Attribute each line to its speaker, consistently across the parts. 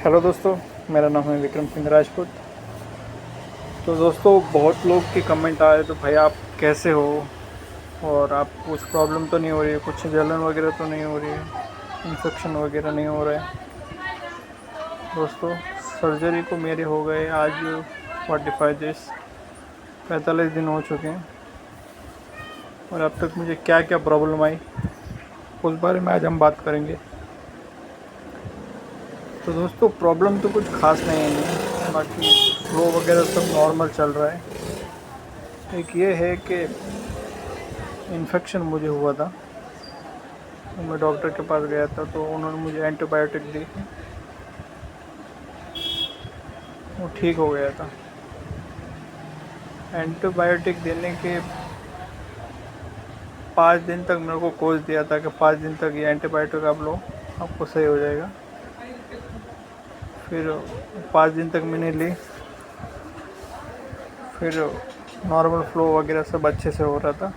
Speaker 1: Hello दोस्तों, मेरा नाम है विक्रम सिंह राजपूत। तो दोस्तों, बहुत लोग के कमेंट आ रहे तो भाई आप कैसे हो और आपको कुछ प्रॉब्लम तो नहीं हो रही है, कुछ जलन वगैरह तो नहीं हो रही है, इन्फेक्शन वगैरह नहीं हो रहा है। दोस्तों, सर्जरी को मेरे हो गए आज 45 डेज, 45 दिन हो चुके हैं। और अब तक मुझे क्या क्या प्रॉब्लम आई उस बारे में आज हम बात करेंगे। तो दोस्तों, प्रॉब्लम तो कुछ खास नहीं है, बाकी फ्लो वगैरह सब नॉर्मल चल रहा है। एक ये है कि इन्फेक्शन मुझे हुआ था, तो मैं डॉक्टर के पास गया था, तो उन्होंने मुझे एंटीबायोटिक दी, वो ठीक हो गया था। एंटीबायोटिक देने के 5 दिन तक मेरे को कोर्स दिया था कि 5 दिन तक ये एंटीबायोटिक आप लो, आपको सही हो जाएगा। फिर 5 दिन तक मैंने ली, फिर नॉर्मल फ्लो वगैरह सब अच्छे से हो रहा था।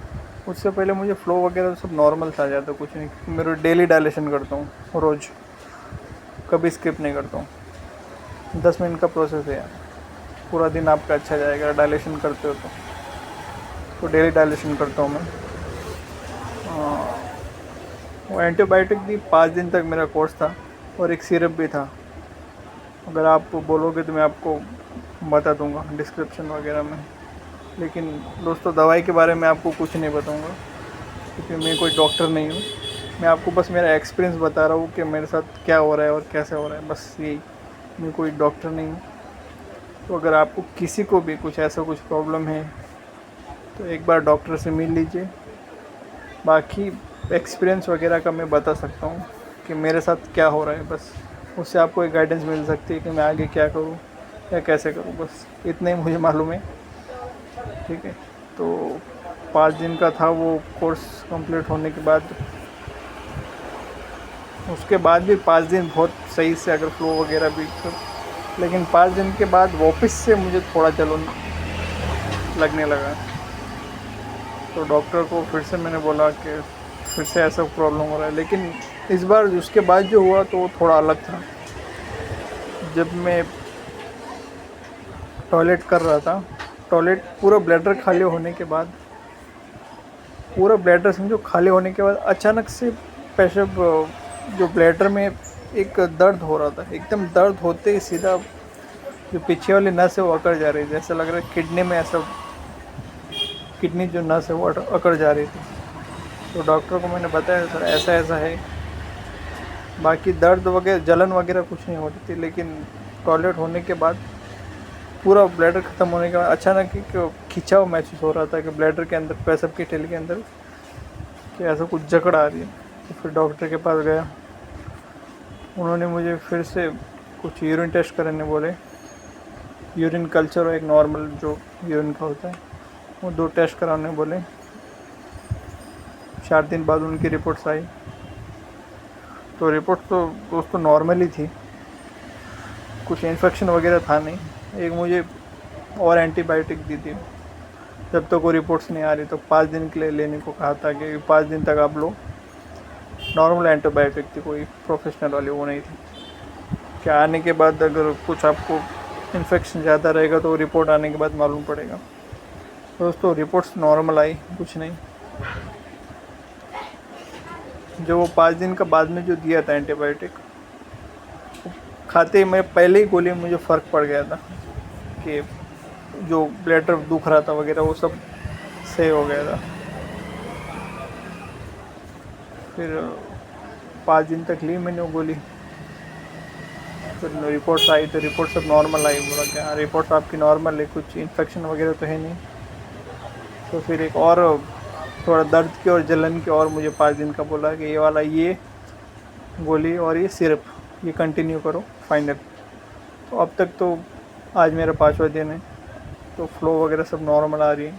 Speaker 1: उससे पहले मुझे फ्लो वगैरह सब नॉर्मल था, ज़्यादा कुछ नहीं। मेरा डेली डायलेशन करता हूँ रोज़, कभी स्किप नहीं करता हूँ। 10 मिनट का प्रोसेस है, पूरा दिन आपका अच्छा जाएगा डायलेशन करते हो तो डेली डायलेशन करता हूँ मैं। वो एंटीबायोटिक दी, 5 दिन तक मेरा कोर्स था, और एक सिरप भी था। अगर आप बोलोगे तो मैं आपको बता दूंगा डिस्क्रिप्शन वगैरह में, लेकिन दोस्तों दवाई के बारे में आपको कुछ नहीं बताऊंगा, क्योंकि मैं कोई डॉक्टर नहीं हूँ। मैं आपको बस मेरा एक्सपीरियंस बता रहा हूँ कि मेरे साथ क्या हो रहा है और कैसे हो रहा है, बस यही। मैं कोई डॉक्टर नहीं हूँ। तो अगर आपको किसी को भी कुछ ऐसा कुछ प्रॉब्लम है तो एक बार डॉक्टर से मिल लीजिए। बाकी एक्सपीरियंस वगैरह का मैं बता सकता हूँ कि मेरे साथ क्या हो रहा है, बस उससे आपको एक गाइडेंस मिल सकती है कि मैं आगे क्या करूँ या कैसे करूँ, बस इतना ही मुझे मालूम है। ठीक है, तो 5 दिन का था वो कोर्स कंप्लीट होने के बाद। उसके बाद भी 5 दिन बहुत सही से अगर फ्लो वगैरह भी तो, लेकिन 5 दिन के बाद वापस से मुझे थोड़ा जलन लगने लगा। तो डॉक्टर को फिर से मैंने बोला कि फिर से ऐसा प्रॉब्लम हो रहा है, लेकिन इस बार उसके बाद जो हुआ तो वो थोड़ा अलग था। जब मैं टॉयलेट कर रहा था, टॉयलेट पूरा ब्लैडर खाली होने के बाद, पूरा ब्लैडर समझो खाली होने के बाद अचानक से पेशाब, जो ब्लैडर में एक दर्द हो रहा था, एकदम दर्द होते ही सीधा जो पीछे वाली नस है वो अकड़ जा रही थी। ऐसा लग रहा है किडनी में, ऐसा किडनी जो नस है वो अकड़ जा रही थी। तो डॉक्टर को मैंने बताया सर ऐसा ऐसा है। बाकी दर्द वगैरह जलन वगैरह कुछ नहीं हो रही थी, लेकिन टॉयलेट होने के बाद पूरा ब्लैडर ख़त्म होने के बाद अचानक ही खिंचाव महसूस हो रहा था कि ब्लैडर के अंदर, पेशाब की थैली के अंदर कि ऐसा कुछ जकड़ आ रही है। तो फिर डॉक्टर के पास गया, उन्होंने मुझे फिर से कुछ यूरिन टेस्ट कराने बोले। यूरिन कल्चर और एक नॉर्मल जो यूरिन का होता है, वो 2 टेस्ट कराने बोले। 4 दिन बाद उनकी रिपोर्ट्स आई, तो रिपोर्ट तो दोस्तों नॉर्मल ही थी, कुछ इन्फेक्शन वगैरह था नहीं। एक मुझे और एंटीबायोटिक दी थी, जब तक वो रिपोर्ट्स नहीं आ रही, तो 5 दिन के लिए लेने को कहा था कि 5 दिन तक आप लो। नॉर्मल एंटीबायोटिक थी, कोई प्रोफेशनल वाली वो नहीं थी। क्या आने के बाद अगर कुछ आपको इन्फेक्शन ज़्यादा रहेगा तो रिपोर्ट आने के बाद मालूम पड़ेगा। दोस्तों रिपोर्ट्स नॉर्मल आई, कुछ नहीं। जो वो 5 दिन का बाद में जो दिया था एंटीबायोटिक, खाते ही मैं पहले ही गोली में मुझे फ़र्क पड़ गया था कि जो ब्लैडर दुख रहा था वगैरह वो सब सही हो गया था। फिर 5 दिन तक ली मैंने वो गोली। फिर रिपोर्ट्स आई तो रिपोर्ट सब नॉर्मल आई। बोला कि हाँ रिपोर्ट्स आपकी नॉर्मल है, कुछ इन्फेक्शन वगैरह तो है नहीं। तो फिर एक और थोड़ा दर्द की और जलन की और मुझे 5 दिन का बोला कि ये वाला, ये गोली और ये सिरप, ये कंटिन्यू करो फाइनल। तो अब तक तो आज मेरा 5वां दिन है, तो फ्लो वगैरह सब नॉर्मल आ रही है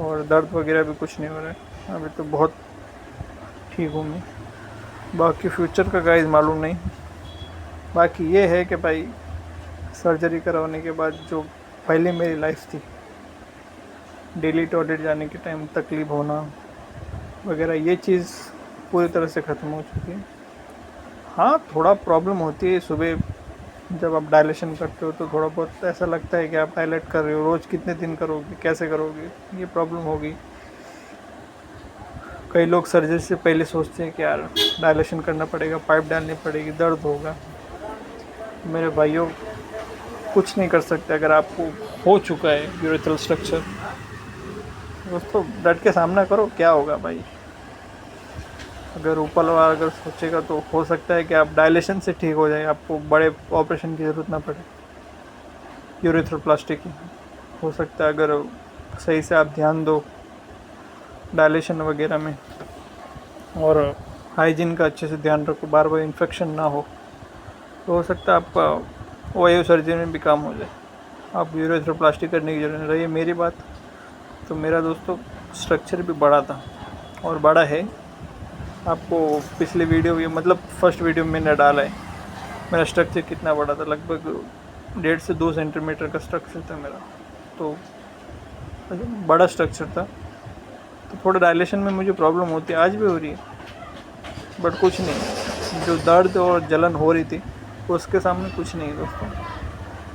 Speaker 1: और दर्द वगैरह भी कुछ नहीं हो रहा है। अभी तो बहुत ठीक हूँ मैं। बाकी फ्यूचर का गाइस मालूम नहीं। बाकी ये है कि भाई सर्जरी करवाने के बाद जो पहले मेरी लाइफ थी, डेली टॉयलेट जाने के टाइम तकलीफ़ होना वगैरह, ये चीज़ पूरी तरह से ख़त्म हो चुकी है। हाँ थोड़ा प्रॉब्लम होती है, सुबह जब आप डायलेशन करते हो तो थोड़ा बहुत ऐसा लगता है कि आप डायलेट कर रहे हो, रोज़ कितने दिन करोगे, कैसे करोगे, ये प्रॉब्लम होगी। कई लोग सर्जरी से पहले सोचते हैं कि यार डायलेशन करना पड़ेगा, पाइप डालनी पड़ेगी, दर्द होगा। मेरे भाइयों, कुछ नहीं कर सकते अगर आपको हो चुका है यूरेथ्रल स्ट्रक्चर। दोस्तों डट के सामना करो, क्या होगा भाई। अगर ऊपर वाला अगर सोचेगा तो हो सकता है कि आप डायलेशन से ठीक हो जाए, आपको बड़े ऑपरेशन की ज़रूरत ना पड़े यूरेथ्रोप्लास्टी की। हो सकता है अगर सही से आप ध्यान दो डायलेशन वगैरह में, और हाइजीन का अच्छे से ध्यान रखो, बार बार इन्फेक्शन ना हो, तो हो सकता है आपका वायु सर्जरी में भी काम हो जाए। आप यूरेथ्रोप्लास्टी करने की जरूरत नहीं रही। मेरी बात तो मेरा दोस्तों स्ट्रक्चर भी बड़ा था और बड़ा है। आपको पिछले वीडियो मतलब फर्स्ट वीडियो में मैंने डाला है मेरा स्ट्रक्चर कितना बड़ा था। लगभग 1.5 से 2 सेंटीमीटर का स्ट्रक्चर था मेरा, तो बड़ा स्ट्रक्चर था। तो थोड़ा डायलेशन में मुझे प्रॉब्लम होती है, आज भी हो रही है, बट कुछ नहीं। जो दर्द और जलन हो रही थी उसके सामने कुछ नहीं है दोस्तों।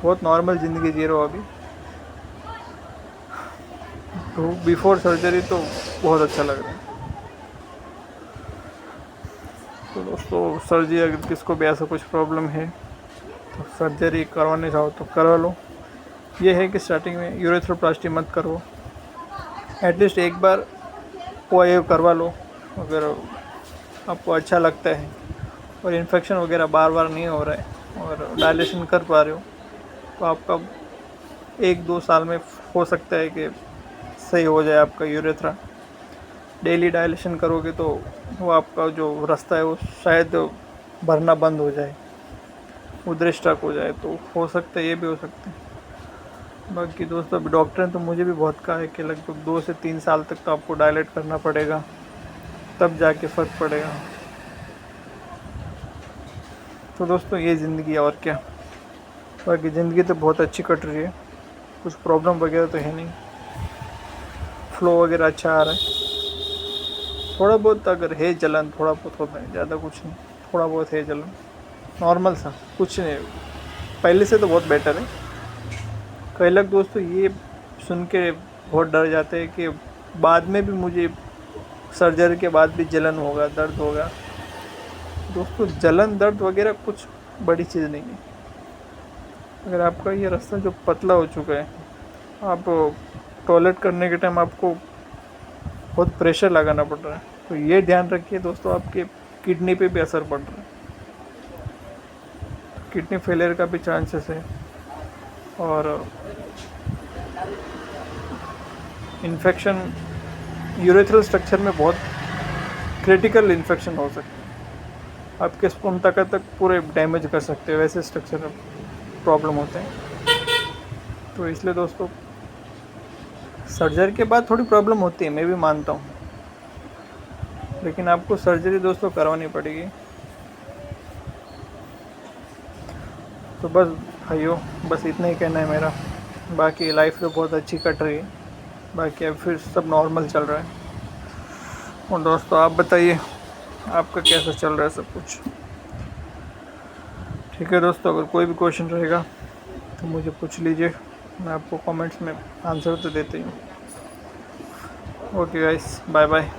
Speaker 1: बहुत नॉर्मल ज़िंदगी जी रहा हूँ अभी। तो बिफोर सर्जरी तो बहुत अच्छा लग रहा है। तो दोस्तों सर्जरी अगर किसको भी ऐसा कुछ प्रॉब्लम है तो सर्जरी करवाने जाओ तो करवा लो। ये है कि स्टार्टिंग में यूरेथ्रोप्लास्टी मत करो, एटलीस्ट एक बार वो करवा लो अगर आपको अच्छा लगता है और इन्फेक्शन वगैरह बार बार नहीं हो रहा है और डायलेशन कर पा रहे हो, तो आपका 1-2 साल में हो सकता है कि सही हो जाए आपका यूरेथ्रा। डेली डायलेशन करोगे तो वो आपका जो रास्ता है वो शायद भरना बंद हो जाए, उधर स्टक हो जाए, तो हो सकता है ये भी हो सकता है। बाकी दोस्तों अभी डॉक्टर ने तो मुझे भी बहुत कहा है कि लगभग 2 से 3 साल तक तो आपको डायलेट करना पड़ेगा, तब जाके फ़र्क पड़ेगा। तो दोस्तों ये ज़िंदगी है और क्या। बाकी ज़िंदगी तो बहुत अच्छी कट रही है, कुछ प्रॉब्लम वगैरह तो है नहीं, फ्लो वगैरह अच्छा आ रहा है। थोड़ा बहुत अगर है जलन, थोड़ा बहुत होता है, ज़्यादा कुछ नहीं, थोड़ा बहुत है जलन, नॉर्मल सा, कुछ नहीं। पहले से तो बहुत बेटर है। कई लोग दोस्तों ये सुन के बहुत डर जाते हैं कि बाद में भी मुझे सर्जरी के बाद भी जलन होगा, दर्द होगा। दोस्तों जलन दर्द वगैरह कुछ बड़ी चीज़ नहीं है। अगर आपका ये रास्ता जो पतला हो चुका है, आप टॉयलेट करने के टाइम आपको बहुत प्रेशर लगाना पड़ रहा है, तो ये ध्यान रखिए दोस्तों, आपके किडनी पे भी असर पड़ रहा है, किडनी फेलियर का भी चांसेस है। और इन्फेक्शन यूरेथ्रल स्ट्रक्चर में बहुत क्रिटिकल इन्फेक्शन हो सकता है, आपके स्पर्म तक पूरे डैमेज कर सकते हैं, वैसे स्ट्रक्चर में प्रॉब्लम होते हैं। तो इसलिए दोस्तों सर्जरी के बाद थोड़ी प्रॉब्लम होती है, मैं भी मानता हूँ, लेकिन आपको सर्जरी दोस्तों करवानी पड़ेगी। तो बस भाइयों, बस इतना ही कहना है मेरा। बाकी लाइफ तो बहुत अच्छी कट रही है, बाकी अब फिर सब नॉर्मल चल रहा है। और दोस्तों आप बताइए आपका कैसा चल रहा है सब कुछ। ठीक है दोस्तों, अगर कोई भी क्वेश्चन रहेगा तो मुझे पूछ लीजिए, मैं आपको कमेंट्स में आंसर तो देते ही हूँ। Okay guys, bye bye.